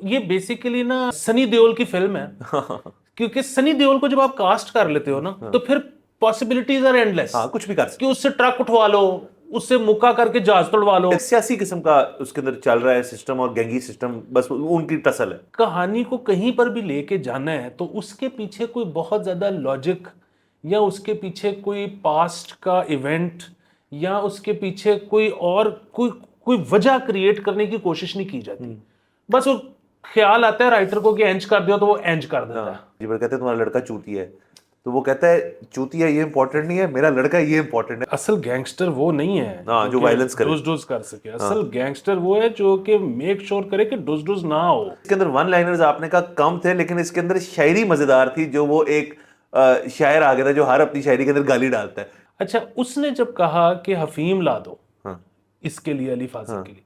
ये बेसिकली ना सनी देओल की फिल्म है। क्योंकि सनी देओल को जब आप कास्ट कर लेते हो ना तो फिर पॉसिबिलिटीज आर एंडलेस। हाँ, कुछ भी कर सकते कि उससे ट्रक उठवा लो, उससे मुक्का करके जहाज तोड़वा लो। सियासी किस्म का उसके अंदर चल रहा है सिस्टम और गैंगी सिस्टम, बस उनकी टसल है। कहानी को कहीं पर भी लेके जाना है तो उसके पीछे कोई बहुत ज्यादा लॉजिक या उसके पीछे कोई पास्ट का इवेंट या उसके पीछे कोई और कोई वजह क्रिएट करने की कोशिश नहीं की जाती। बस वो ख्याल आता है राइटर को कि एंज कर दियो तो वो एंज कर देता है। जी कहते हैं तुम्हारा लड़का चूतिया है, तो वो कहता है चूतिया ये इंपॉर्टेंट नहीं है, मेरा लड़का ये इंपॉर्टेंट है। असल गैंगस्टर वो नहीं है हाँ, जो वायलेंस करे, डुस डुस कर सके। असल गैंगस्टर वो है जो कि मेक श्योर करे कि डुस डुस ना हो। इसके अंदर वन लाइनर्स आपने कहा कम थे, लेकिन इसके अंदर शायरी मजेदार थी। जो वो एक शायर आ गया था जो हर अपनी शायरी के अंदर गाली डालता है। अच्छा, उसने जब कहा कि हफीम ला दो हाँ, इसके लिए, अली फाजल के लिए,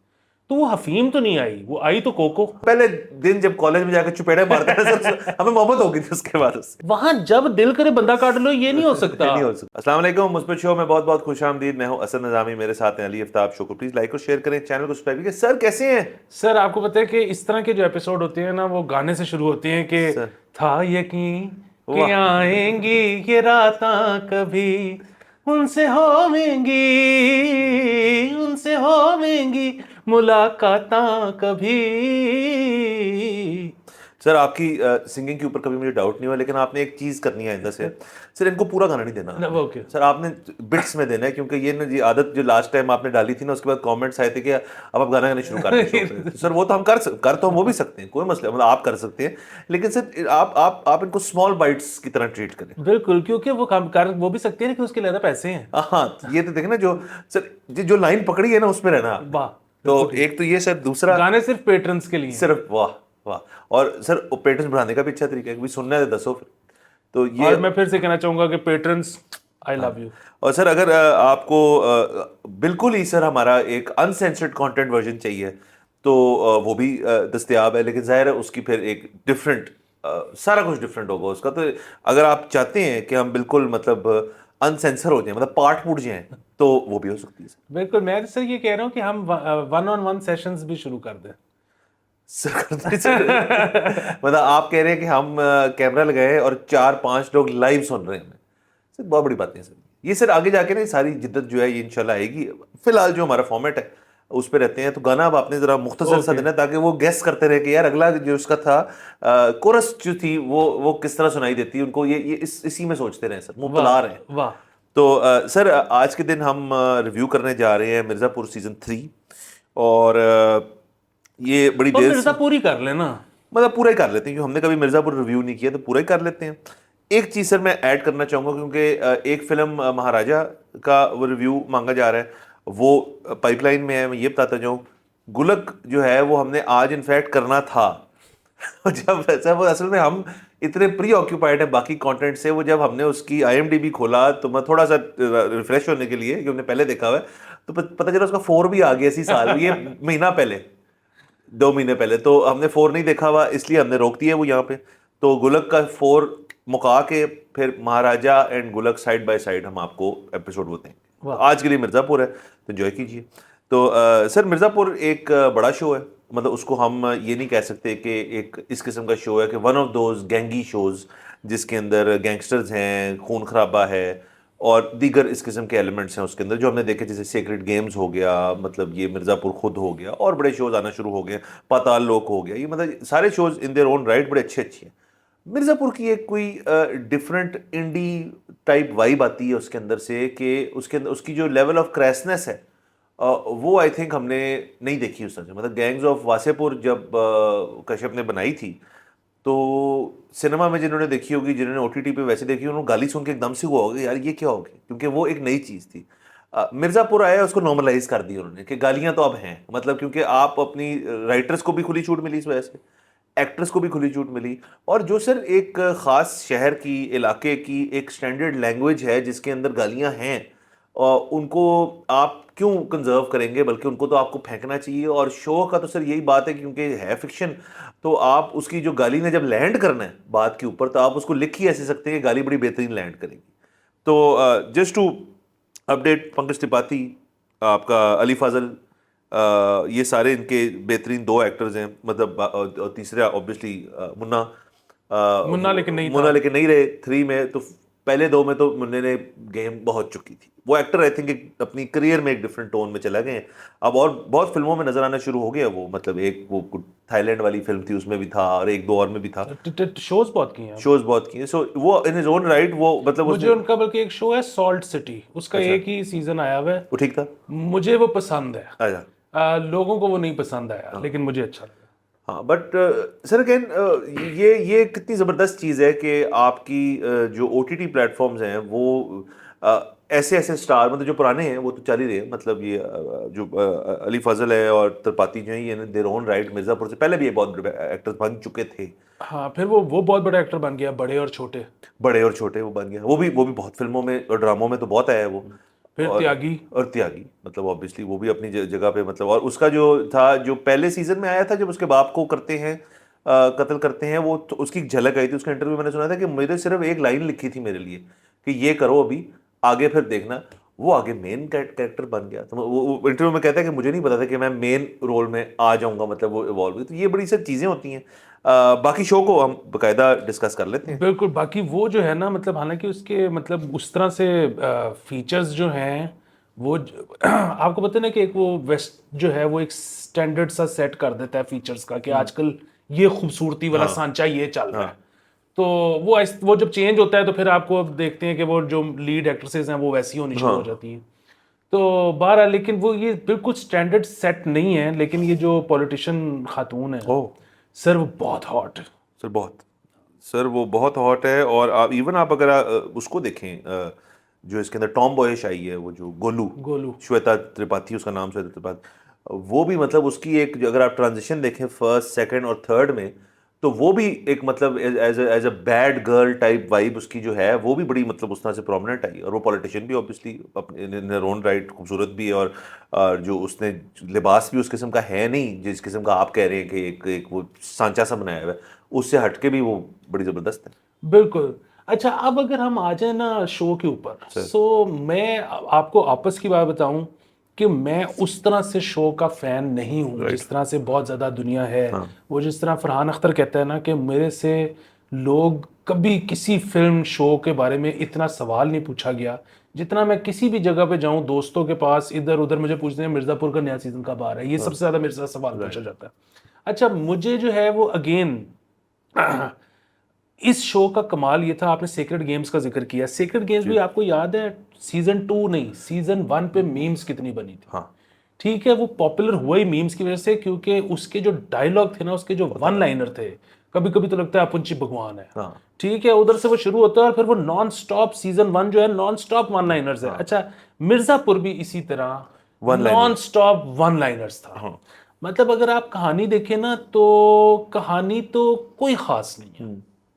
तो वो हफीम तो नहीं आई, वो आई तो कोको। पहले दिन जब कॉलेज में जाकर चुपेड़े मारता है सर, हमें मोहब्बत हो गई थी उसके बाद उससे। वहां जब दिल करे बंदा काट लो, ये नहीं हो सकता। नहीं हो सकता। अस्सलाम वालेकुम, मुस्बित शो में बहुत बहुत खुशामदीद। मैं हूं असद निजामी, मेरे साथ हैं अली आफ्ताब। शो को प्लीज लाइक और शेयर करें, चैनल को सब्सक्राइब करें। सर कैसे हैं? सर आपको पता है कि इस तरह के जो एपिसोड होते हैं ना वो गाने से शुरू होते हैं कि सर। था यकीन कि आएंगी ये रातां कभी, उनसे होवेंगी मुलाकातां कभी। सर आपकी सिंगिंग के ऊपर कभी मुझे डाउट नहीं हुआ, लेकिन आपने एक चीज करनी है आइंदा से। सर इनको पूरा गाना नहीं देना। ओके सर आपने बिट्स में देना है, क्योंकि ये ना जी आदत जो लास्ट टाइम आपने डाली थी ना, उसके बाद कमेंट्स आए थे कि अब आप गाना गाने शुरू कर दें। सर वो तो हम कर तो हम वो भी सकते हैं, कोई मसला मतलब आप कर सकते हैं, लेकिन सर आप इनको स्मॉल बाइट्स की तरह ट्रीट करें। बिल्कुल, क्योंकि वो काम कर वो भी सकते हैं कि उसके लिए पैसे हैं। हाँ, ये तो देखें ना, जो सर जो लाइन पकड़ी है ना उसमें रहना आपने। वाह, तो एक तो ये सर, दूसरा गाने सिर्फ पेट्रन्स के लिए। सिर्फ वाह वाह। और सर पेट्रन्स बढ़ाने का भी अच्छा तरीका है कि सुनना है तो दसो फिर। तो ये, और मैं फिर से कहना चाहूंगा कि पेट्रन्स आई लव यू। और सर अगर आपको बिल्कुल ही सर हमारा एक अनसेंसर्ड कंटेंट वर्जन चाहिए तो वो भी दस्तयाब है, लेकिन जाहिर है उसकी फिर एक डिफरेंट सारा कुछ डिफरेंट होगा उसका। तो अगर आप चाहते हैं कि हम बिल्कुल मतलब अनसेंसर हो जाए, मतलब पार्ट फूट जाए, तो वो भी हो सकती है सर। बिल्कुल, मैं सर ये कह रहा हूँ कि हम 1-on-1 सेशंस भी शुरू कर दें। मतलब आप कह रहे हैं कि हम कैमरा लगाए और 4-5 लोग लाइव सुन रहे हैं सर, बहुत बड़ी बात है सर। ये सर आगे जाके ना सारी जिद्दत जो है ये इंशाल्लाह आएगी। फिलहाल जो हमारा फॉर्मेट है उस पर रहते हैं। तो गाना अब आपने जरा मुख्तसर सा देना ताकि वो गेस करते रहे कि यार अगला जो उसका था कोरस जो थी वो किस तरह सुनाई देती है उनको। ये इसी में सोचते रहे सर, मुब्तला रहे। वाह। तो सर आज के दिन हम रिव्यू करने जा रहे हैं मिर्ज़ापुर सीजन 3। और ये बड़ी तो देर मिर्जापुर ही कर लेना, मतलब पूरा ही कर लेते हैं, क्योंकि हमने कभी मिर्ज़ापुर रिव्यू नहीं किया तो पूरा ही कर लेते हैं। एक चीज़ सर मैं ऐड करना चाहूँगा, क्योंकि एक फिल्म महाराजा का वो रिव्यू मांगा जा रहा है, वो पाइपलाइन में है। मैं ये बताता जाऊँ, गुलक जो है वो हमने आज इनफैक्ट करना था। जब वैसा वो असल में हम इतने प्री ऑक्यूपाइड है बाकी कंटेंट से, वो जब हमने उसकी IMDb खोला तो मैं थोड़ा सा रिफ्रेश होने के लिए, क्योंकि हमने पहले देखा हुआ है, तो पता चला उसका 4 भी आ गया इसी साल, ये महीना पहले, 2 महीने पहले। तो हमने 4 नहीं देखा हुआ, इसलिए हमने रोक दिया वो यहाँ पे। तो गुलक का 4 मुका के फिर महाराजा एंड गुलक साइड बाय साइड हम आपको एपिसोड बताएंगे। तो आज के लिए मिर्ज़ापुर है, तो एंजॉय कीजिए। तो सर मिर्ज़ापुर एक बड़ा शो है, मतलब उसको हम ये नहीं कह सकते कि एक इस किस्म का शो है कि वन ऑफ दोज गैंगी शोज़ जिसके अंदर गैंगस्टर्स हैं, खून खराबा है और दीगर इस किस्म के एलिमेंट्स हैं उसके अंदर जो हमने देखे, जैसे सीक्रेट गेम्स हो गया, मतलब ये मिर्ज़ापुर खुद हो गया, और बड़े शोज़ आना शुरू हो गए, पाताल लोक हो गया। ये मतलब सारे shows in their own right बड़े अच्छे हैं। मिर्ज़ापुर की एक कोई डिफरेंट इंडी टाइप वाइब आती है उसके अंदर से, कि उसके अंदर उसकी जो लेवल ऑफ क्रैसनेस है वो आई थिंक हमने नहीं देखी उस तरह से। मतलब गैंग्स ऑफ वासेपुर जब कश्यप ने बनाई थी, तो सिनेमा में जिन्होंने देखी होगी, जिन्होंने OTT पे वैसे देखी, उन्होंने गाली सुन के एकदम से हुआ होगा यार ये क्या हो गया, क्योंकि वो एक नई चीज़ थी। मिर्ज़ापुर आया, उसको नॉर्मलाइज कर दिया उन्होंने कि गालियाँ तो अब हैं, मतलब क्योंकि आप अपनी राइटर्स को भी खुली छूट मिली इस वजह से, एक्ट्रेस को भी खुली छूट मिली, और जो सर एक ख़ास शहर की, इलाके की एक स्टैंडर्ड लैंग्वेज है जिसके अंदर गालियाँ हैं, और उनको आप क्यों कंजर्व करेंगे, बल्कि उनको तो आपको फेंकना चाहिए। और शो का तो सर यही बात है, क्योंकि है फिक्शन, तो आप उसकी जो गाली ने जब लैंड करना है बात के ऊपर, तो आप उसको लिख ही ऐसे सकते हैं कि गाली बड़ी बेहतरीन लैंड करेगी। तो just to update, Pankaj Tripathi, आपका अली फाजल, ये सारे इनके बेहतरीन 2 एक्टर्स हैं, मतलब और तीसरे ऑब्वियसली मुन्ना, मुन्ना लेकिन नहीं मुन्ना था। लेकिन नहीं रहे 3 में, तो पहले 2 में तो मुन्ने ने गेम बहुत चुकी थी। वो एक्टर आई थिंक अपनी करियर में एक डिफरेंट टोन में चला गए हैं अब, और बहुत फिल्मों में नजर आना शुरू हो गया वो, मतलब एक वो थाईलैंड वाली फिल्म थी उसमें भी था, और 1-2 और में भी था, शोज बहुत किए हैं। शोज बहुत किए। सो वो इन हिज ओन राइट, वो मतलब मुझे उसने, उनका बल्कि एक शो है सॉल्ट सिटी, उसका अच्छा, एक ही सीजन आया हुआ है, वो ठीक था। मुझे वो पसंद है। अच्छा, लोगों को वो नहीं पसंद आया, लेकिन मुझे अच्छा लगा। हाँ, बट सर अगेन ये कितनी ज़बरदस्त चीज़ है कि आपकी जो OTT प्लेटफॉर्म्स हैं वो ऐसे ऐसे स्टार, मतलब जो पुराने हैं वो तो चल ही रहे हैं, मतलब ये जो अली फजल है और त्रिपाठी जो है, ये देयर ओन राइट मिर्ज़ापुर से पहले भी ये बहुत बड़े एक्टर्स बन चुके थे, हाँ, फिर वो बहुत बड़ा एक्टर बन गया, बड़े और छोटे। बड़े और छोटे वो बन गया, वो भी बहुत फिल्मों में और ड्रामों में तो बहुत आया है वो। फिर त्यागी। और त्यागी, मतलब ऑब्वियसली वो भी अपनी जगह पे, मतलब, और उसका जो था, जो पहले सीजन में आया था जब उसके बाप को करते हैं, कत्ल करते हैं, वो तो उसकी एक झलक आई थी उसका इंटरव्यू मैंने सुना था कि मेरे सिर्फ एक लाइन लिखी थी मेरे लिए कि ये करो अभी, आगे फिर देखना। वो आगे मेन कैरेक्टर बन गया, तो वो इंटरव्यू में कहता है कि मुझे नहीं पता था कि मैं मेन रोल में आ जाऊंगा, मतलब वो इवॉल्व हुई। तो ये बड़ी सब चीज़ें होती हैं। बाकी शो को हम बकायदा डिस्कस कर लेते हैं। बिल्कुल, बाकी वो जो है ना, मतलब हालांकि उसके मतलब उस तरह से फीचर्स जो हैं वो आपको पता है ना कि एक वो वेस्ट जो है वो एक स्टैंडर्ड सा सेट कर देता है फीचर्स का, कि आजकल ये खूबसूरती वाला हाँ, सांचा ये चल रहा है। हाँ, तो वो जब चेंज होता है तो फिर आपको अब देखते हैं कि वो जो लीड एक्ट्रेसेस हैं वो वैसी होनी शुरू हो हाँ। जाती हैं। तो बहरहाल, लेकिन वो ये बिल्कुल स्टैंडर्ड सेट नहीं है, लेकिन ये जो पॉलिटिशियन खातून है ओह सर, वो बहुत हॉट है। सर, बहुत, सर वो बहुत हॉट है। और आप इवन आप अगर उसको देखें, जो इसके अंदर टॉम बॉयश आई है, वो जो गोलू, गोलू। श्वेता त्रिपाठी उसका नाम, श्वेता त्रिपाठी, वो भी मतलब उसकी एक, अगर आप ट्रांजिशन देखें फर्स्ट सेकंड और थर्ड में, तो वो भी एक मतलब as a bad girl type vibe उसकी जो है, वो भी बड़ी मतलब उस तरह से प्रोमिनेंट आई। और वो पॉलिटिशियन भी ऑब्वियसली अपने इन ओन राइट खूबसूरत भी है, और जो उसने लिबास भी उस किस्म का है नहीं जिस किस्म का आप कह रहे हैं कि एक वो सांचा सा बनाया हुआ है, उससे हटके भी वो बड़ी ज़बरदस्त है। बिल्कुल। अच्छा, अब अगर हम आ जाए ना शो के ऊपर, सर, सो मैं आपको आपस की बात बताऊं कि मैं उस तरह से शो का फैन नहीं हूं राइट, जिस तरह से बहुत ज़्यादा दुनिया है। हाँ, वो जिस तरह फरहान अख्तर कहता है ना कि मेरे से लोग कभी किसी फिल्म शो के बारे में इतना सवाल नहीं पूछा गया जितना मैं किसी भी जगह पे जाऊं दोस्तों के पास, इधर उधर मुझे पूछते हैं मिर्ज़ापुर का नया सीज़न कब आ रहा है, ये हाँ, सबसे ज़्यादा मेरे साथ सवाल पूछा राइट, जाता है। अच्छा, मुझे जो है वो अगेन इस शो का कमाल ये था, आपने सेक्रेड गेम्स का जिक्र किया, सेक्रेड गेम्स जी, भी आपको याद है सीजन 2 नहीं सीजन 1 पे मीम्स कितनी बनी थी। हाँ, ठीक है, वो पॉपुलर हुआ ही मीम्स की वजह से, क्योंकि उसके जो डायलॉग थे ना, उसके जो वन लाइनर थे, कभी कभी तो लगता है अपुंची भगवान है। हाँ, ठीक है, उधर से वो शुरू होता है और फिर वो नॉन स्टॉप सीजन 1 जो है नॉन स्टॉप वन लाइनर्स है। हाँ, अच्छा, मिर्जापुर भी इसी तरह one non liner, stop one liners था। हाँ, मतलब अगर आप कहानी देखें ना, तो कहानी तो कोई खास नहीं है,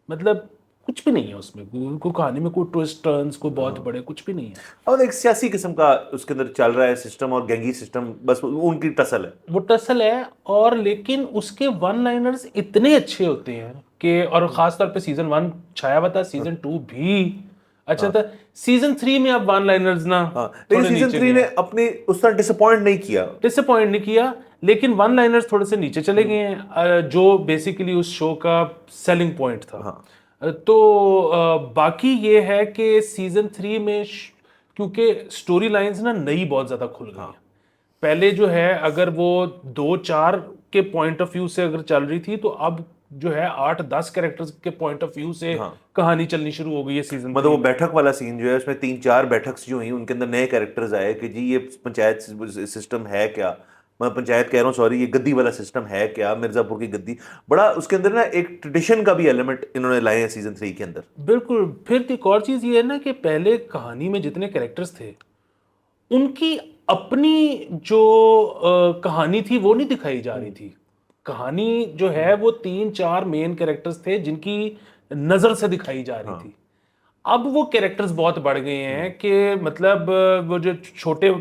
मतलब कुछ भी नहीं है उसमें, कोई कहानी में कोई ट्विस्ट टर्न्स कोई बहुत बड़े कुछ भी नहीं है। और एक सियासी किस्म का उसके अंदर चल रहा है सिस्टम, और गैंगी सिस्टम, बस उनकी टसल है। वो टसल है, और लेकिन उसके वन लाइनर्स इतने अच्छे होते हैं कि, और खास तौर पे सीजन 1 छाया हुआ था, सीजन 2 भी अच्छा था। सीजन 3 में अब वन लाइनर्स ना हाँ, लेकिन थोड़े सीजन नीचे 3 गए ने हैं, अपने उस तरह डिसअपॉइंट नहीं किया। डिसअपॉइंट नहीं किया, लेकिन वन लाइनर्स थोड़े से नीचे चले गए हैं, जो बेसिकली उस शो का सेलिंग पॉइंट था। हाँ, तो बाकी ये है कि सीजन 3 में क्योंकि स्टोरी लाइंस ना नई बहुत ज़्यादा खुल गई हैं। पहले जो है अगर वो 2-4 के पॉइंट ऑफ व्यू से अगर चल रही थी, तो अब जो है 8-10 कैरेक्टर्स के पॉइंट ऑफ व्यू से हाँ, कहानी चलनी शुरू हो गई है सीजन मतलब 3 वो में। बैठक वाला सीन जो है उसमें 3-4 बैठक जो हुई, उनके अंदर नए कैरेक्टर्स आए कि जी ये पंचायत सिस्टम है क्या, मैं पंचायत कह रहा हूँ सॉरी, ये गद्दी वाला सिस्टम है क्या, मिर्जापुर की गद्दी, बड़ा उसके अंदर ना एक ट्रेडिशन का भी एलिमेंट इन्होंने लाए हैं सीजन 3 के अंदर। बिल्कुल। फिर एक और चीज़ ये है ना कि पहले कहानी में जितने कैरेक्टर्स थे, उनकी अपनी जो कहानी थी वो नहीं दिखाई जा रही थी। कहानी जो है वो 3-4 मेन कैरेक्टर्स थे जिनकी नज़र से दिखाई जा रही हाँ, थी। अब वो कैरेक्टर्स बहुत बढ़ गए हैं कि मतलब वो जो छोटे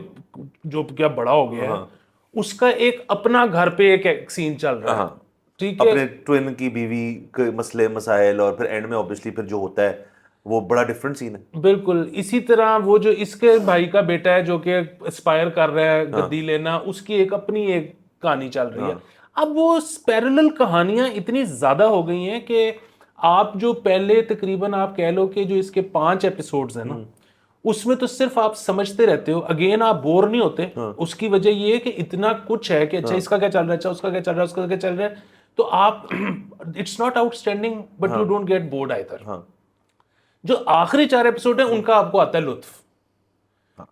जो क्या बड़ा हो गया है, हाँ, उसका एक अपना घर पे एक सीन चल रहा है। हाँ, ठीक है। अपने ट्विन की बीवी के मसले मसाइल, और फिर एंड में ऑब्वियसली फिर जो होता है वो बड़ा डिफरेंट सीन है। बिल्कुल इसी तरह वो जो इसके भाई का बेटा है जो कि एस्पायर कर रहा है गद्दी लेना, उसकी एक अपनी एक कहानी चल रही है। अब वो पैरेलल कहानियां इतनी ज्यादा हो गई हैं कि आप जो पहले तकरीबन आप कह लो कि जो इसके 5 एपिसोड्स हैं ना, उसमें तो सिर्फ आप समझते रहते हो, अगेन आप बोर नहीं होते। उसकी वजह ये है कि इतना कुछ है कि अच्छा इसका क्या चल रहा है, अच्छा उसका क्या चल रहा है, उसका क्या चल रहा है, तो आप it's not outstanding but you don't get bored either. जो आखिरी 4 एपिसोड है उनका आपको आता है लुत्फ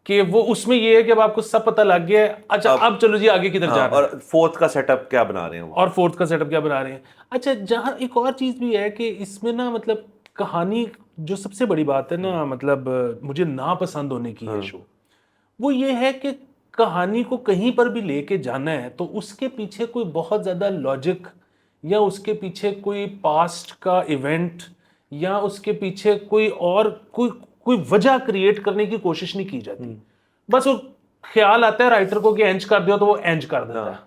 कि वो उसमें ये है कि अब आपको सब पता लग गया है, अच्छा अब चलो जी आगे किधर जा रहे हैं, और फोर्थ का सेटअप क्या बना रहे हैं वो। और फोर्थ का सेटअप क्या बना रहे हैं। अच्छा जहाँ एक और चीज भी है कि इसमें ना मतलब कहानी जो सबसे बड़ी बात है ना, मतलब मुझे ना पसंद होने की है शो, वो ये है कि कहानी को कहीं पर भी लेके जाना है तो उसके पीछे कोई बहुत ज्यादा लॉजिक या उसके पीछे कोई पास्ट का इवेंट या उसके पीछे कोई और कोई कोई वजह क्रिएट करने की कोशिश नहीं की जाती। बस वो ख्याल आता है राइटर को कि एंज कर दो तो वो एंज कर देता है,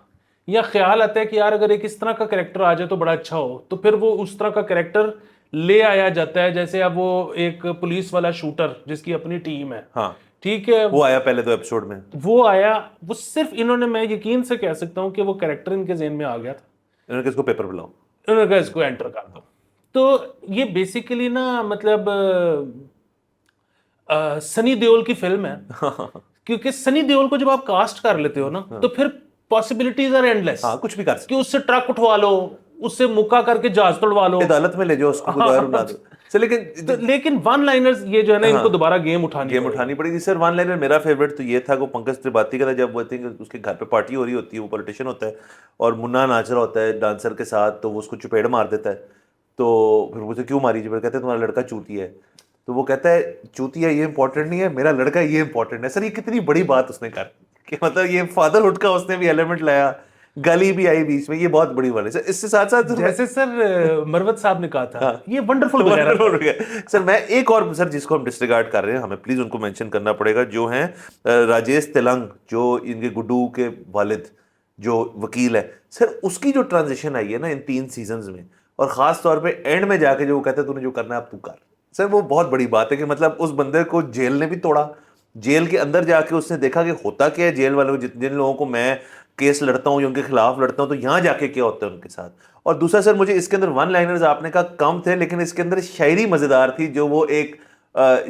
या ख्याल आता है कि यार अगर एक इस तरह का कैरेक्टर आ जाए तो बड़ा अच्छा हो, तो फिर वो उस तरह का कैरेक्टर ले आया जाता है। जैसे अब वो एक पुलिस वाला शूटर जिसकी अपनी टीम है, हाँ ठीक है, वो आया पहले 2 एपिसोड में, वो आया, वो सिर्फ इन्होंने, मैं यकीन से कह सकता हूँ कि वो कैरेक्टर इनके जेहन में आ गया था, इन्होंने किसको पेपर बुलाओ, इन्होंने कहा इसको एंटर कर दो। तो ये बेसिकली ना मतलब सनी देओल की फिल्म है क्योंकि सनी देओल को जब आप कास्ट कर लेते हो ना तो फिर पॉसिबिलिटीज आर एंडलेस। हाँ कुछ भी कर सकते कि उससे ट्रक उठवा लो, उससे मुक्का करके जहाज तोड़वा लो, अदालत में ले जाओ उसको, दोबारा उड़ा दो। सर लेकिन वन लाइनर्स ये जो है ना, इनको दोबारा गेम उठानी पड़ेगी। सर वन लाइनर मेरा फेवरेट तो ये था वो पंकज त्रिपाठी का था, जब वो थिंक उसके घर पे पार्टी हो रही होती है, वो पॉलिटिशियन होता है और मुन्ना नाच रहा होता है डांसर के साथ, तो वो उसको चुपेड़ मार देता है। तो फिर मुझे क्यों मारी, जब कहते हैं तुम्हारा लड़का चूतिया है, तो वो कहता है चूतिया ये इंपॉर्टेंट नहीं है, मेरा लड़का ये इंपॉर्टेंट है। सर ये कितनी बड़ी बात उसने कर कि मतलब ये फादरहुड का उसने भी एलिमेंट लाया, गाली भी आई बीच में, ये बहुत बड़ी बात है सर। इससे साथ साथ जैसे सर मरवत साहब ने कहा था ये वंडरफुल वगैरह। सर मैं एक और सर जिसको हम डिस्रिगार्ड कर रहे हैं, हमें प्लीज उनको मेंशन करना पड़ेगा, जो हैं राजेश तेलंग, जो इनके गुड्डू के वालिद जो वकील है। सर उसकी जो ट्रांजिशन आई है ना इन 3 सीजन्स में, और खास तौर पे एंड में जाके जो वो कहते हैं तूने जो करना है अब तू कर, सर वो बहुत बड़ी बात है कि मतलब उस बंदे को जेल ने भी तोड़ा, जेल के अंदर जाके उसने देखा कि होता क्या है जेल वालों को, जिन लोगों को मैं केस लड़ता हूँ या उनके खिलाफ लड़ता हूँ तो यहाँ जाके क्या होता है उनके साथ। और दूसरा सर मुझे इसके अंदर वन लाइनर्स आपने कहा कम थे, लेकिन इसके अंदर शायरी मजेदार थी, जो वो एक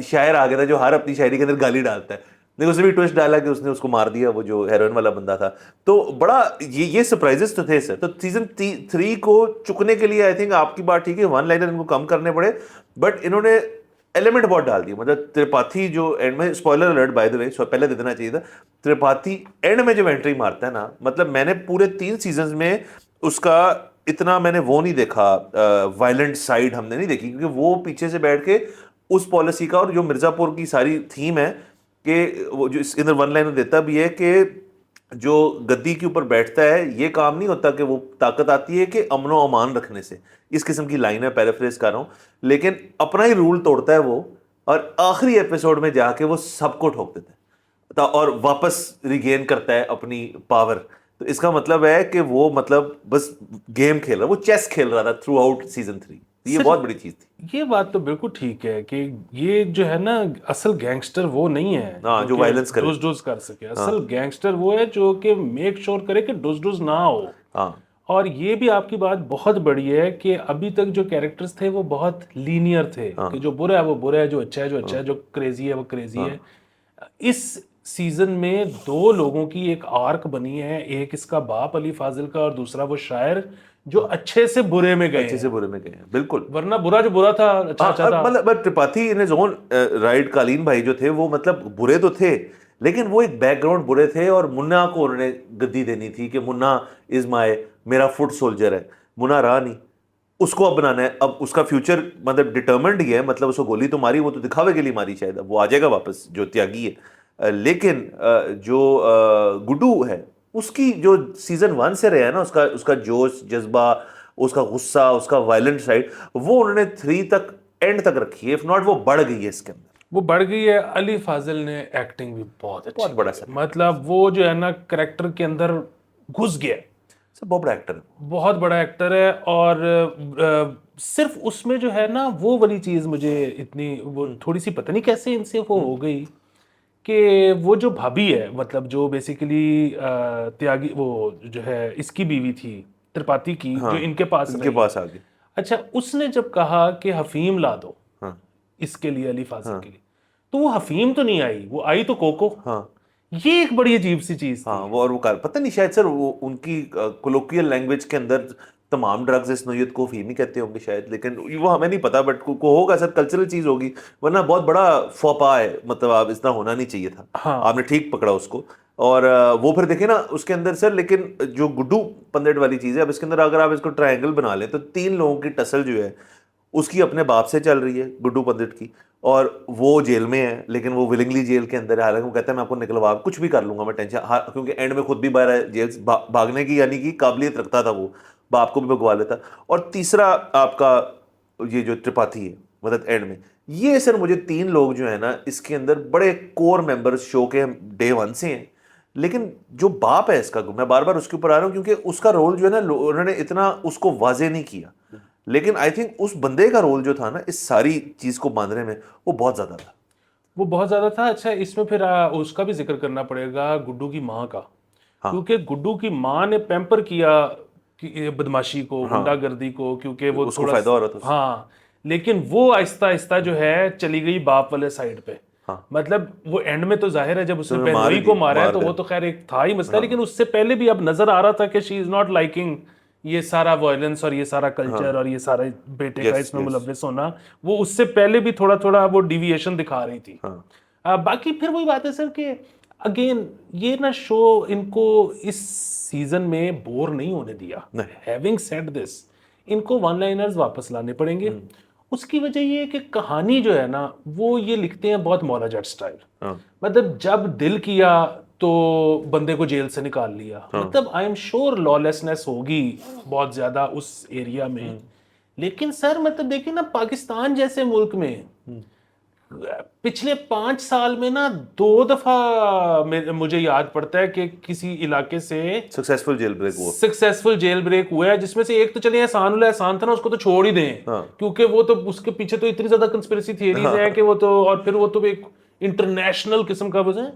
शायर आ गया था जो हर अपनी शायरी के अंदर गाली डालता है, लेकिन उसने भी ट्विस्ट डाला कि उसने उसको मार दिया, वो जो हेरोइन वाला बंदा था। तो बड़ा ये सरप्राइजेस तो थे सर। तो सीजन 3 को चुकने के लिए आई थिंक आपकी बात ठीक है, वन लाइनर इनको कम करने पड़े, बट इन्होंने एलिमेंट बहुत डाल दिया। मतलब त्रिपाठी जो एंड में, spoiler alert by the way, पहले दे देना चाहिए था, त्रिपाठी एंड में जब एंट्री मारता है ना, मतलब मैंने पूरे 3 सीजन्स में उसका इतना मैंने वो नहीं देखा, वायलेंट साइड हमने नहीं देखी, क्योंकि वो पीछे से बैठ के उस पॉलिसी का, और जो मिर्जापुर की सारी थीम है कि वो जो इसके अंदर वन लाइनर देता भी है कि जो गद्दी के ऊपर बैठता है ये काम नहीं होता कि वो ताकत आती है कि अमनो अमान रखने से, इस किस्म की लाइन है, पैराफ्रेज कर रहा हूं, लेकिन अपना ही रूल तोड़ता है वो, और आखिरी एपिसोड में जाके वो सबको ठोक देता है और वापस रिगेन करता है अपनी पावर। तो इसका मतलब है कि वो मतलब बस गेम खेल रहा, वो चेस खेल रहा था थ्रू आउट सीजन 3। ये बहुत बड़ी चीज थी। ये बात तो बिल्कुल ठीक है कि ये जो है ना असल गैंगस्टर वो नहीं है जो वायलेंस करे, डुस कर सके। असल गैंगस्टर वो है जो कि मेक श्योर करे कि डुस ना हो। और ये भी आपकी बात बहुत बड़ी है कि अभी तक जो कैरेक्टर्स थे वो बहुत लीनियर थे, कि जो बुरा है वो बुरा है, जो अच्छा है जो अच्छा है, जो क्रेजी है वो क्रेजी है। इस सीजन में 2 लोगों की एक आर्क बनी है, एक इसका बाप अली फाजिल का और दूसरा वो शायर जो अच्छे से बुरे में गए, अच्छे से बुरे में गए, बिल्कुल। वरना बुरा जो बुरा था अच्छा अच्छा था। मतलब त्रिपाठी इन जोन राइट, कालीन भाई जो थे वो मतलब बुरे तो थे, लेकिन वो एक बैकग्राउंड बुरे थे, और मुन्ना को उन्होंने गद्दी देनी थी कि मुन्ना इज माय, मेरा फुट सोल्जर है। मुन्ना रहा नहीं, उसको अब बनाना है, अब उसका फ्यूचर मतलब डिटर्मिन्ड ही है, मतलब उसको गोली तो मारी, वो तो दिखावे के लिए मारी, शायद वो आ जाएगा वापस जो त्यागी है। लेकिन जो गुड्डू है उसकी जो सीजन 1 से रहा है ना, उसका जोश जज्बा, उसका गुस्सा, उसका वायलेंट साइड, वो उन्होंने 3 तक एंड तक रखी है, इफ नॉट वो बढ़ गई है इसके अंदर, वो बढ़ गई है। अली फाजिल ने एक्टिंग भी बहुत अच्छी, बहुत बड़ा सर, मतलब वो जो है ना कैरेक्टर के अंदर घुस गया। सर बहुत बड़ा एक्टर है, बहुत बड़ा एक्टर है। और सिर्फ उसमें जो है ना वो वाली चीज मुझे इतनी वो थोड़ी सी पता नहीं कैसे इनसे वो हो गई कि वो जो भाभी है मतलब जो बेसिकली त्यागी वो जो है इसकी बीवी थी त्रिपाठी की हाँ जो इनके पास इनके रही। पास आ गए। अच्छा उसने जब कहा कि हफीम ला दो हाँ इसके लिए अली फाजिल के लिए, तो वो हफीम तो नहीं आई, वो आई तो कोको। हाँ ये एक बड़ी अजीब सी चीज हाँ थी। वो और वो पता नहीं शायद सर वो उनकी कोलोकियल लैंग्वेज के अंदर तमाम ड्रग्स इस नोयत को फीम ही कहते होंगे शायद, लेकिन वो हमें नहीं पता, बट को होगा सर, कल्चरल चीज होगी, वरना बहुत बड़ा फोपा है, मतलब आप इतना होना नहीं चाहिए था। हाँ आपने ठीक पकड़ा उसको। और वो फिर देखे ना उसके अंदर सर, लेकिन जो गुड्डू पंडित वाली चीज है, अब इसके अंदर अगर आप इसको ट्रायंगल बना लें तो 3 लोगों की टसल जो है उसकी अपने बाप से चल रही है, गुड्डू पंडित की, और वो जेल में है, लेकिन वो विलिंगली जेल के अंदर है, हालांकि वो कहता है मैं आपको निकलवा कुछ भी कर लूंगा, मैं टेंशन, हाँ, क्योंकि एंड में खुद भी बाहर जेल भागने की यानी कि काबिलियत रखता था, वो बाप को भी भगवा लेता। और तीसरा आपका ये जो त्रिपाठी है मतलब एंड में, ये सर मुझे 3 लोग जो है ना इसके अंदर बड़े कोर मेंबर्स शो के डे 1 से हैं। लेकिन जो बाप है इसका, मैं बार बार उसके ऊपर आ रहा हूँ क्योंकि उसका रोल जो है ना उन्होंने इतना उसको वाजे नहीं किया, लेकिन आई थिंक उस बंदे का रोल जो था ना इस सारी चीज को बांधने में वो बहुत ज्यादा था। वो बहुत ज्यादा था। अच्छा इसमें फिर उसका भी जिक्र करना पड़ेगा गुड्डू की माँ का, हाँ क्योंकि गुड्डू की माँ ने पैम्पर किया ये बदमाशी को हाँ गुंडागर्दी को, क्योंकि वो उसको थोड़ा फायदा हो रहा था उससे। हाँ, लेकिन वो आहिस्ता आहिस्ता जो है चली गई बाप वाले साइड पे। हाँ मतलब वो एंड में तो जाहिर है जब उसने तो मार ही बहनोई को दी, मारा है मार तो दे। वो तो खैर एक था ही मसला, हाँ लेकिन उससे पहले भी अब नजर आ रहा था कि शी इज नॉट लाइकिंग ये सारा वायलेंस और ये सारा कल्चर और ये सारा बेटे का यस इसमें यस मुलव्वस होना, वो उससे पहले भी थोड़ा थोड़ा वो डिविएशन दिखा रही थी। हाँ बाकी फिर वही बात है सर कि अगेन ये ना शो इनको इस सीजन में बोर नहीं होने दिया। नहीं। हैविंग सेड दिस, इनको वन लाइनर्स वापस लाने पड़ेंगे। उसकी वजह ये है कि कहानी जो है ना वो ये लिखते हैं बहुत मौला जट स्टाइल। हाँ मतलब जब दिल किया तो बंदे को जेल से निकाल लिया, मतलब आई एम श्योर लॉलेसनेस होगी बहुत ज्यादा उस एरिया में। लेकिन सर मतलब देखिए ना पाकिस्तान जैसे मुल्क में पिछले 5 साल में ना 2 दफा मुझे याद पड़ता है कि किसी इलाके से सक्सेसफुल जेल ब्रेक हुआ। सक्सेसफुल जेल ब्रेक हुआ है, जिसमें से एक तो चलिए एहसान था ना, उसको तो छोड़ ही दें, हाँ क्योंकि वो तो उसके पीछे तो इतनी ज्यादा कंस्पिरेसी थियरीज हैं कि वो तो, और फिर वो तो एक इंटरनेशनल किस्म का वो है।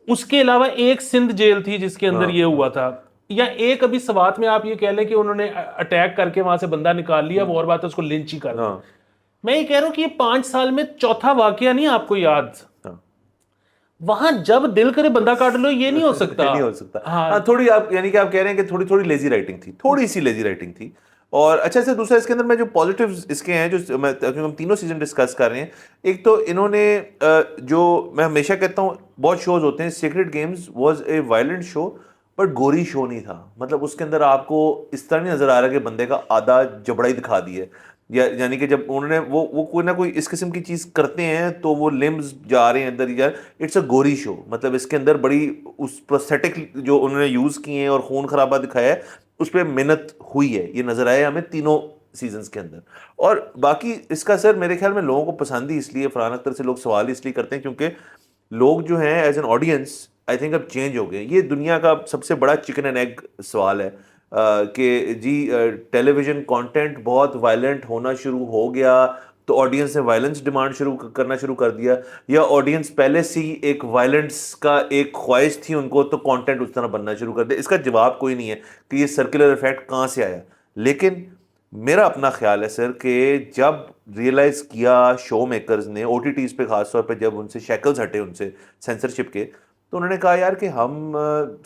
उसके अलावा एक सिंध जेल थी जिसके अंदर ये हुआ था, या एक अभी सवात में आप ये कह लें कि उन्होंने अटैक करके वहां से बंदा निकाल लिया, वो और बात है उसको लिंच ही कर दिया। हाँ मैं ये कह रहा हूं कि ये 5 साल में चौथा वाकया नहीं आपको याद, हाँ वहां जब दिल करे बंदा काट लो, ये नहीं हो सकता। नहीं हो सकता। हाँ हाँ थोड़ी आप यानी कि आप कह रहे हैं कि थोड़ी थोड़ी लेजी राइटिंग थी, थोड़ी सी लेजी राइटिंग थी। और अच्छा से दूसरा इसके अंदर मैं जो पॉजिटिव्स इसके हैं जो मैं, क्योंकि हम तीनों सीजन डिस्कस कर रहे हैं, एक तो इन्होंने जो मैं हमेशा कहता हूँ बहुत शोज होते हैं, secret games was a violent show but गोरी शो नहीं था, मतलब उसके अंदर आपको इस तरह नहीं नजर आ रहा कि बंदे का आधा जबड़ा ही दिखा दिया है, या यानी कि जब उन्होंने वो कोई ना कोई इस किस्म की चीज करते हैं तो वो लिम्स जा रहे हैं अंदर, यार इट्स अ गोरी शो, मतलब इसके अंदर बड़ी उस प्रोस्थेटिक जो उन्होंने यूज किए हैं और खून खराबा दिखाया है उस पर मेहनत हुई है, ये नजर आया हमें तीनों सीजन्स के अंदर। और बाकी इसका सर मेरे ख्याल में लोगों को पसंद ही इसलिए, फरहान अख्तर से लोग सवाल इसलिए करते हैं क्योंकि लोग जो हैं as an audience I think अब चेंज हो गए। ये दुनिया का सबसे बड़ा चिकन एंड एग सवाल है कि जी टेलीविजन कंटेंट बहुत वायलेंट होना शुरू हो गया तो ऑडियंस ने वायलेंस डिमांड करना शुरू कर दिया, या ऑडियंस पहले से ही एक वायलेंस का एक ख्वाहिश थी उनको तो कंटेंट उस तरह बनना शुरू कर दिया। इसका जवाब कोई नहीं है कि ये सर्कुलर इफेक्ट कहाँ से आया, लेकिन मेरा अपना ख्याल है सर कि जब रियलाइज किया शो मेकर्स ने ओटीटीज पे खासतौर पे, जब उनसे शैकल्स हटे उनसे सेंसरशिप के, तो उन्होंने कहा यार कि हम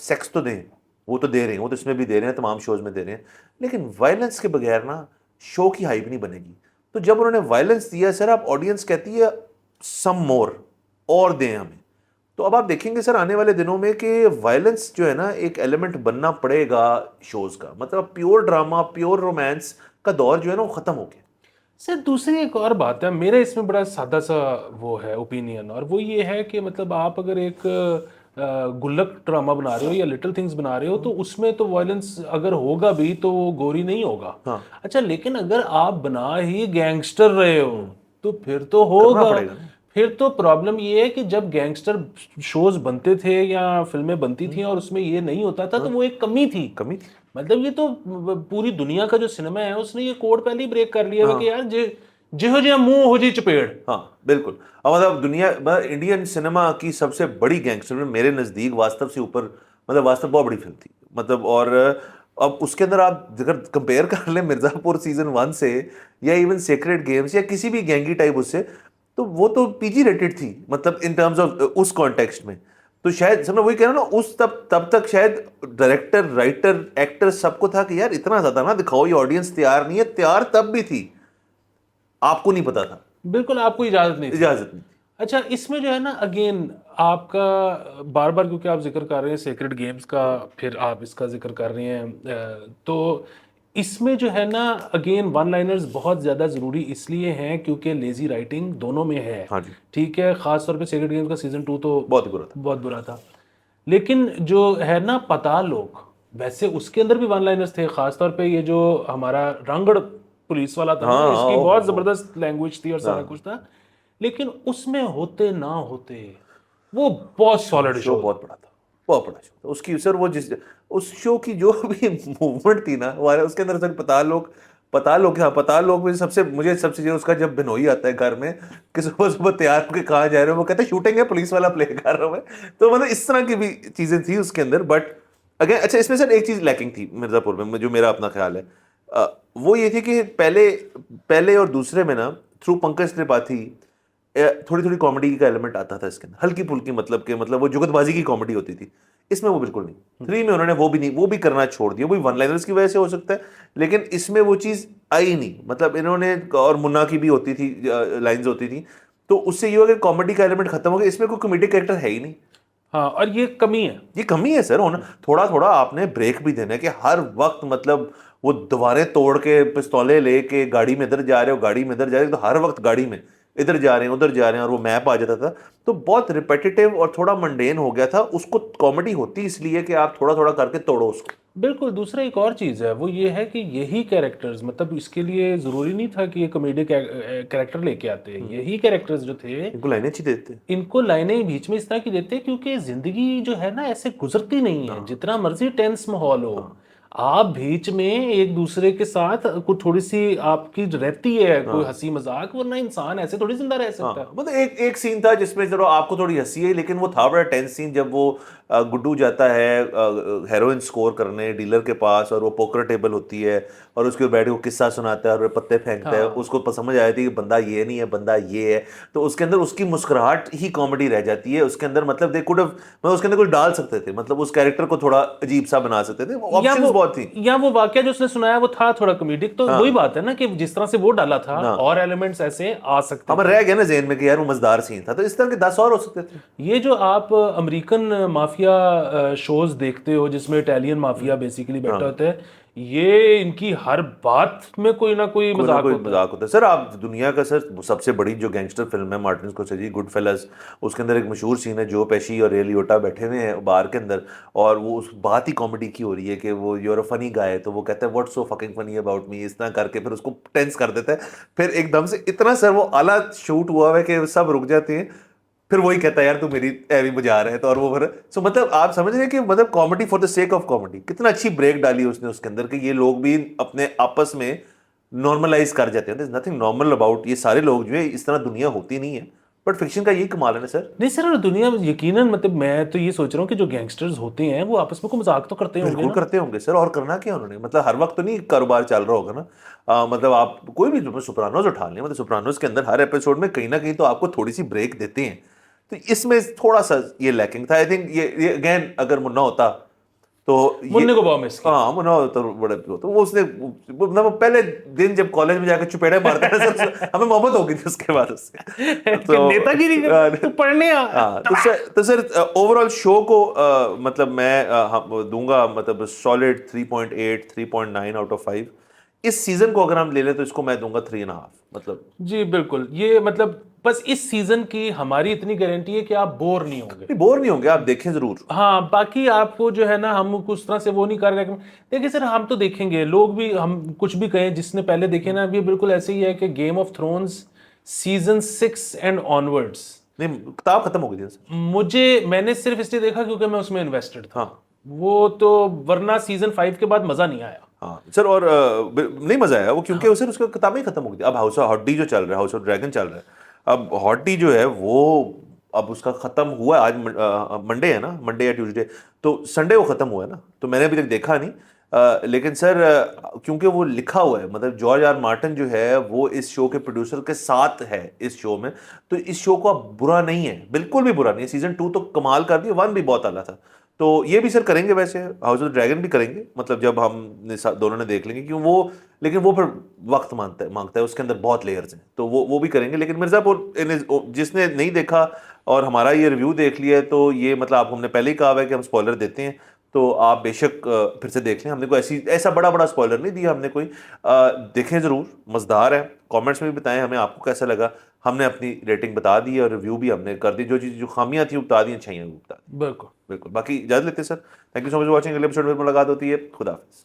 सेक्स तो दें, वो तो दे रहे हैं, वो तो इसमें भी दे रहे हैं, तमाम शोज में दे रहे हैं, लेकिन वायलेंस के बगैर ना शो की हाइप नहीं बनेगी। तो जब उन्होंने वायलेंस दिया सर, आप ऑडियंस कहती है सम मोर और दें हमें, तो अब आप देखेंगे सर आने वाले दिनों में कि वायलेंस जो है ना एक एलिमेंट बनना पड़ेगा शोज का, मतलब प्योर ड्रामा प्योर रोमांस का दौर जो है ना वो खत्म हो गया। सर दूसरी एक और बात है, मेरा इसमें बड़ा सादा सा वो है ओपिनियन, और वो ये है कि मतलब आप अगर एक गुल्लक ड्रामा बना रहे हो या लिटिल थिंग्स बना रहे हो तो उसमें तो वायलेंस अगर होगा भी तो वो गोरी नहीं होगा। हाँ अच्छा लेकिन अगर आप बना ही गैंगस्टर रहे हो तो फिर तो करना होगा। पड़ेगा ना। फिर तो प्रॉब्लम ये है कि जब गैंगस्टर शोज बनते थे या फिल्में बनती थी और उसमें ये नहीं होता था तो वो एक कमी थी। कमी थी। मतलब ये तो पूरी दुनिया का जो सिनेमा है उसने ये कोड पहले ही ब्रेक कर लिया है कि यार जिहो जिहा मुंह हो जी चपेड़। हाँ बिल्कुल। अब मतलब दुनिया मतलब इंडियन सिनेमा की सबसे बड़ी गैंगस्टर में मेरे नज़दीक वास्तव से ऊपर, मतलब वास्तव बहुत बड़ी फिल्म थी मतलब। और अब उसके अंदर आप अगर कंपेयर कर लें मिर्ज़ापुर सीजन 1 से, या इवन सेक्रेड गेम्स या किसी भी गैंगी टाइप उससे, तो वो तो पीजी रेटेड थी मतलब इन टर्म्स ऑफ उस कॉन्टेक्स्ट में। तो शायद समझ वही कह रहा हूं ना, उस तब तक शायद डायरेक्टर राइटर एक्टर सबको था कि यार इतना ज्यादा ना दिखाओ, ये ऑडियंस तैयार नहीं है। तैयार तब भी थी, आपको नहीं पता था, बिल्कुल आपको इजाजत नहीं थी। इजाजत नहीं थी। अच्छा इसमें जो है ना अगेन आपका बार बार क्योंकि आप जिक्र कर रहे हैं सेक्रेड गेम्स का, फिर आप इसका जिक्र कर रहे हैं तो इसमें जो है ना अगेन वन लाइनर्स बहुत ज़्यादा ज़रूरी इसलिए हैं क्योंकि लेजी राइटिंग दोनों में है। हाँ जी, ठीक है, ख़ास तौर पे सेक्रेड गेम्स का सीज़न 2 तो बहुत ही बुरा था। बहुत बुरा था। लेकिन जो है ना पता लोग, वैसे उसके अंदर भी वन लाइनर्स थे, ख़ास तौर पे ये जो हमारा रांगड़ पुलिस वाला था ना, हाँ हाँ, इसकी ओ बहुत हो। ज़बरदस्त लैंग्वेज थी और सारा कुछ था। लेकिन उसमें होते ना होते वो बहुत सॉलिड शो शो। बहुत बड़ा था, बहुत बड़ा शो था उसकी सर। वो जिस उस शो की जो भी मूवमेंट थी ना हमारे उसके अंदर सर, पता लोग हाँ, पता लोग में सबसे मुझे सबसे जो उसका जब बिनोई आता है घर में कि सुबह सुबह तैयार होकर कहाँ जा रहे हो, वो कहते हैं शूटिंग है, पुलिस वाला प्ले कर रहा हूँ मैं। तो मतलब इस तरह की भी चीजें थी उसके अंदर। बट अगेन अच्छा, इसमें सर एक चीज लैकिंग थी मिर्जापुर में, जो मेरा अपना ख्याल है, वो ये थी कि पहले पहले और दूसरे में ना थ्रू पंकज त्रिपाठी थोड़ी थोड़ी कॉमेडी का एलिमेंट आता था इसके अंदर, हल्की फुल्की, मतलब कि मतलब वो जुगतबाजी की कॉमेडी होती थी। इसमें वो बिल्कुल नहीं। 3 में उन्होंने वो भी नहीं, वो भी करना छोड़ दिया। वो भी वन लाइनर्स की वजह से हो सकता है, लेकिन इसमें वो चीज़ आई नहीं। मतलब इन्होंने, और मुन्ना की भी होती थी लाइंस होती थी, तो उससे ये होगा कि कॉमेडी का एलिमेंट खत्म हो गया। इसमें कोई कॉमेडिक कैरेक्टर है ही नहीं। हाँ और ये कमी है। ये कमी है सर। होना थोड़ा थोड़ा आपने ब्रेक भी देना है कि हर वक्त मतलब वो दीवारें तोड़ के पिस्तौलें लेके गाड़ी में इधर जा रहे हो, गाड़ी में इधर जा रहे हो, तो हर वक्त गाड़ी में इधर जा रहे हैं उधर जा रहे हैं, और वो मैप आ जाता था। तो बहुत रिपेटिटिव और थोड़ा मंडेन हो गया था। उसको कॉमेडी होती इसलिए कि आप थोड़ा थोड़ा करके तोड़ो उसको। बिल्कुल। दूसरा एक और चीज़ है वो ये है कि यही कैरेक्टर्स, मतलब इसके लिए ज़रूरी नहीं था कि ये कॉमेडी कैरेक्टर लेके आते हैं। यही कैरेक्टर्स जो थे इनको लाइनें अच्छी देते हैं। इनको लाइनें बीच में इस तरह की देते हैं क्योंकि जिंदगी जो है ना ऐसे गुजरती नहीं है। जितना मर्जी टेंस माहौल हो, आप बीच में एक दूसरे के साथ कुछ थोड़ी सी आपकी रहती है कोई हंसी मजाक, वरना इंसान ऐसे थोड़ी जिंदा रह सकता है। हाँ मतलब एक एक सीन था जिसमें चलो आपको थोड़ी हंसी है, लेकिन वो था बड़ा टेंस सीन, जब वो गुड्डू जाता है हेरोइन स्कोर करने डीलर के पास, और वो पोकर टेबल होती है, और उसके ऊपर बैठ के वो किस्सा सुनाता है और पत्ते फेंकता है। उसको समझ आ जाती है कि बंदा ये नहीं है, बंदा ये है। तो उसके अंदर उसकी मुस्कुराहट ही कॉमेडी रह जाती है उसके अंदर। मतलब दे कुड मतलब उसके अंदर कुछ डाल सकते थे, मतलब उस कैरेक्टर को थोड़ा अजीब सा बना सकते थे। ऑप्शंस बहुत थी। या वो वाकया जो उसने सुनाया वो था थोड़ा कॉमेडिक, तो वही बात है ना कि जिस तरह से वो डाला था और एलिमेंट्स ऐसे आ सकते हमें रह गया ना जेन में कि यार वो मजेदार सीन था, तो इस तरह के 10 और हो सकते थे। ये जो आप अमेरिकन माफिया शोज देखते हो जिसमें इटालियन माफिया बेसिकली बैठा होता है, ये इनकी हर बात में कोई ना कोई कोई ना मजाक कोई होता है। मजाक होता है सर। आप दुनिया का सर सबसे बड़ी जो गैंगस्टर फिल्म है मार्टिन स्कॉर्सेज़ी, गुड फेलस, उसके अंदर एक मशहूर सीन है, जो पेशी और रे लियोटा बैठे हुए हैं बार के अंदर, और वो उस बात ही कॉमेडी की हो रही है कि वो यूर अ फनी गाय, तो वो कहता है what's so fucking funny about me, इस तरह करके फिर उसको टेंस कर देता है। फिर एकदम से इतना सर वो आला शूट हुआ है कि सब रुक जाते हैं। फिर वही कहता है यार तू मेरी एवी बजा रहे है, तो और वो फिर सो मतलब आप समझ रहे हैं कि मतलब comedy for the sake of comedy, कितना अच्छी ब्रेक डाली उसने उसके अंदर कि ये लोग भी अपने आपस में नॉर्मलाइज कर जाते हैं। There is nothing normal about ये सारे लोग जो है, इस तरह दुनिया होती नहीं है। बट फिक्शन का यही कमाल है ना सर। नहीं सर, दुनिया में यकीनन, मतलब मैं तो ये सोच रहा हूँ कि जो गैंगस्टर्स होते हैं वो आपस में कोई मजाक तो करते होंगे बिल्कुल ना। करते होंगे सर, और करना क्या उन्होंने, मतलब हर वक्त तो नहीं कारोबार चल रहा होगा ना। मतलब आप कोई भी सुप्रानोज उठा लें, मतलब सुप्रानोज के अंदर हर एपिसोड में कहीं ना कहीं तो आपको थोड़ी सी ब्रेक देते हैं। तो इसमें थोड़ा सा ये लैकिंग था। आई थिंक ये अगेन अगर मुन्ना होता तो ये, मुन्ने को बहुत मिस किया। हाँ मुन्ना तो बड़ा तो वो उसने मतलब वो पहले दिन जब कॉलेज में जाकर चुपेड़े मारता है ना सर, हमें मोहब्बत हो गई थी उसके बाद उससे। कि नेतागिरी कर, तू पढ़ने आ। हाँ तो सर ओवरऑल शो को मतलब मैं दूंगा मतलब सॉलिड 3.8 3.9 आउट ऑफ 5। इस सीजन को अगर हम ले लें तो इसको मैं दूंगा 3.5 मतलब। जी बिल्कुल, ये मतलब बस इस सीजन की हमारी इतनी गारंटी है कि आप बोर नहीं होंगे। बोर नहीं होंगे, आप देखें जरूर। हाँ बाकी आपको जो है ना हम कुछ तरह से वो नहीं कर रहे। देखिए सर, हम तो देखेंगे, लोग भी, हम कुछ भी कहें, जिसने पहले देखे ना, अभी बिल्कुल ऐसे ही है कि game of thrones season 6 and onwards, नहीं किताब खत्म हो गई थी सर। मैंने सिर्फ इसलिए देखा क्योंकि मैं उसमें इन्वेस्टेड था। हाँ वो तो वरना सीजन 5 के बाद मजा नहीं आया। हाँ सर, और नहीं मजा आया वो, क्योंकि उसे उसका किताबें ही खत्म हो गई। अब हाउस ऑफ हॉट डी जो चल रहा है, हाउस ऑफ ड्रैगन चल रहा है, अब हॉट डी जो है वो अब उसका खत्म हुआ है। आज मंडे है ना, मंडे या ट्यूसडे, तो संडे को खत्म हुआ है ना, तो मैंने अभी तक देखा नहीं। लेकिन सर क्योंकि वो लिखा हुआ है, मतलब जॉर्ज आर मार्टिन जो है वो इस शो के प्रोड्यूसर के साथ है इस शो में, तो इस शो को अब बुरा नहीं है, बिल्कुल भी बुरा नहीं है। सीजन 2 तो कमाल कर दिया, 1 भी बहुत आला था। तो ये भी सर करेंगे, वैसे हाउस ऑफ ड्रैगन भी करेंगे, मतलब जब हम दोनों ने देख लेंगे, क्यों वो, लेकिन वो फिर वक्त मांगता है, उसके अंदर बहुत लेयर्स हैं, तो वो भी करेंगे। लेकिन मिर्जापुर जिसने नहीं देखा और हमारा ये रिव्यू देख लिया है, तो ये मतलब आपको हमने पहले ही कहा है कि हम स्पॉइलर देते हैं, तो आप बेशक फिर से देख लें। हमने कोई ऐसा बड़ा बड़ा स्पॉइलर नहीं दिया हमने कोई। देखें ज़रूर, मज़ेदार है। कमेंट्स में भी बताएं हमें आपको कैसा लगा। हमने अपनी रेटिंग बता दी है और रिव्यू भी हमने कर दी, जो चीज़ जो खामियां थी वो बता दी, अच्छाइयाँ भी बता दी। बिल्कुल। बिल्कुल, बाकी इजाज़त लेते हैं sir. Thank you so much for watching. अगले एपिसोड में मुलाकात होती है। खुदा हाफिज़।